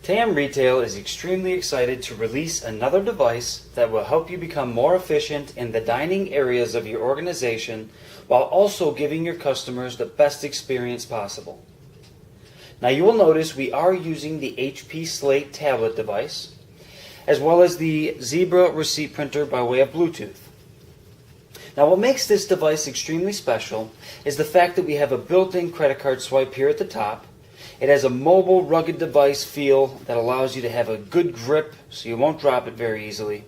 TAM Retail is extremely excited to release another device that will help you become more efficient in the dining areas of your organization while also giving your customers the best experience possible. Now you will notice we are using the HP Slate tablet device as well as the Zebra receipt printer by way of Bluetooth. Now what makes this device extremely special is the fact that we have a built-in credit card swipe here at the top. It has a mobile, rugged device feel that allows you to have a good grip so you won't drop it very easily.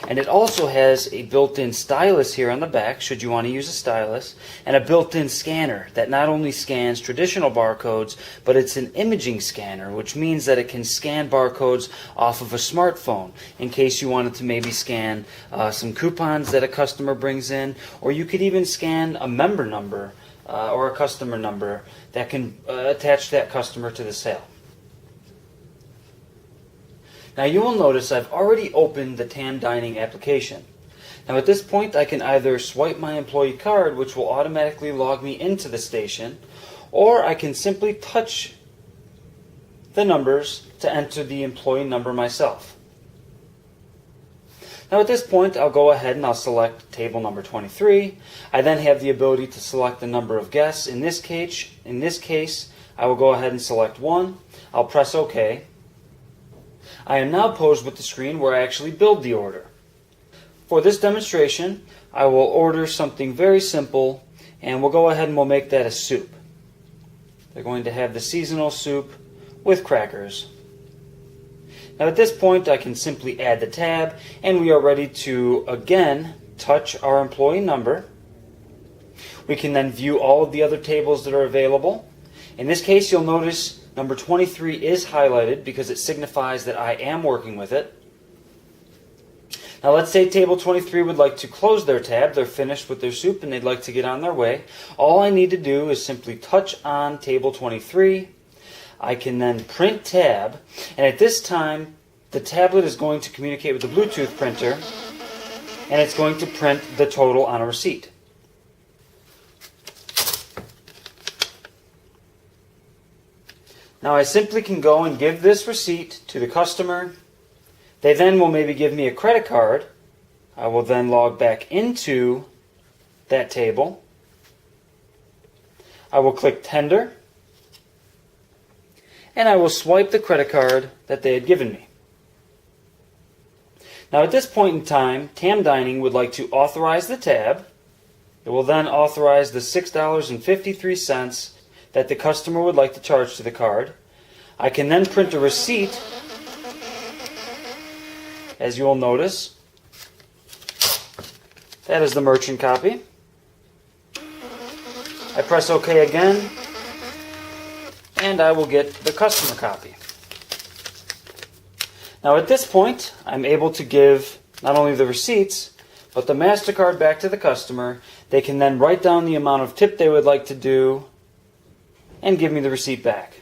And it also has a built-in stylus here on the back, should you want to use a stylus, and a built-in scanner that not only scans traditional barcodes, but it's an imaging scanner, which means that it can scan barcodes off of a smartphone in case you wanted to maybe scan some coupons that a customer brings in, or you could even scan a member number or a customer number that can attach that customer to the sale. Now you will notice I've already opened the TAM Dining application. Now at this point I can either swipe my employee card, which will automatically log me into the station, or I can simply touch the numbers to enter the employee number myself. Now at this point I'll go ahead and I'll select table number 23. I then have the ability to select the number of guests. In this case I will go ahead and select 1. I'll press OK. I am now posed with the screen where I actually build the order. For this demonstration I will order something very simple, and we'll go ahead and we'll make that a soup. They're going to have the seasonal soup with crackers. Now at this point I can simply add the tab, and we are ready to again touch our employee number. We can then view all of the other tables that are available. In this case you'll notice number 23 is highlighted because it signifies that I am working with it. Now let's say table 23 would like to close their tab. They're finished with their soup and they'd like to get on their way. All I need to do is simply touch on table 23. I can then print tab, and at this time the tablet is going to communicate with the Bluetooth printer, and it's going to print the total on a receipt. Now I simply can go and give this receipt to the customer. They then will maybe give me a credit card. I will then log back into that table. I will click tender, and I will swipe the credit card that they had given me. Now at this point in time, TAM Dining would like to authorize the tab. It will then authorize the $6.53 that the customer would like to charge to the card. I can then print a receipt, as you will notice. That is the merchant copy. I press OK again, and I will get the customer copy. Now at this point, I'm able to give not only the receipts, but the MasterCard back to the customer. They can then write down the amount of tip they would like to do and give me the receipt back.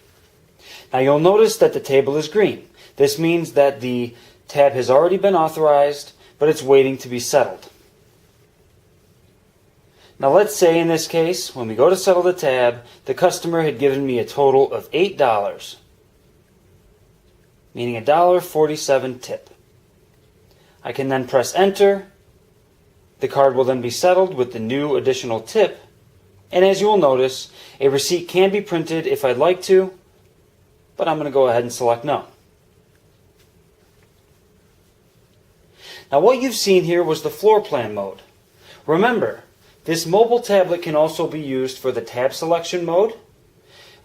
Now you'll notice that the table is green. This means that the tab has already been authorized, but it's waiting to be settled. Now let's say in this case, when we go to settle the tab, the customer had given me a total of $8, meaning $1.47 tip. I can then press enter. The card will then be settled with the new additional tip. And as you will notice, a receipt can be printed if I'd like to, but I'm going to go ahead and select no. Now what you've seen here was the floor plan mode. Remember, this mobile tablet can also be used for the tab selection mode.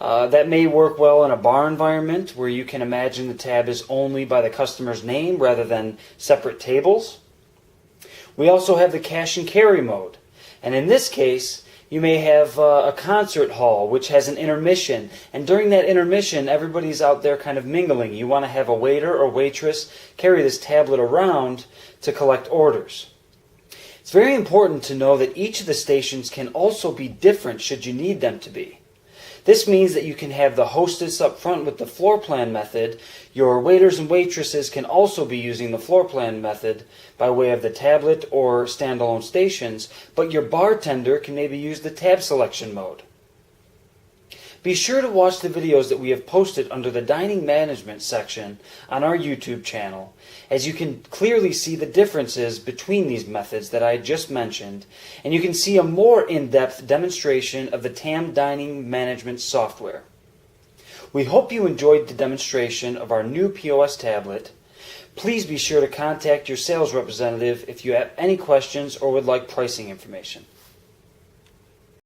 That may work well in a bar environment where you can imagine the tab is only by the customer's name rather than separate tables. We also have the cash and carry mode. And in this case, you may have a concert hall which has an intermission, and during that intermission everybody's out there kind of mingling. You want to have a waiter or waitress carry this tablet around to collect orders. It's very important to know that each of the stations can also be different should you need them to be. This means that you can have the hostess up front with the floor plan method. Your waiters and waitresses can also be using the floor plan method by way of the tablet or standalone stations, but your bartender can maybe use the tab selection mode. Be sure to watch the videos that we have posted under the Dining Management section on our YouTube channel, as you can clearly see the differences between these methods that I just mentioned, and you can see a more in-depth demonstration of the TAM Dining Management software. We hope you enjoyed the demonstration of our new POS tablet. Please be sure to contact your sales representative if you have any questions or would like pricing information.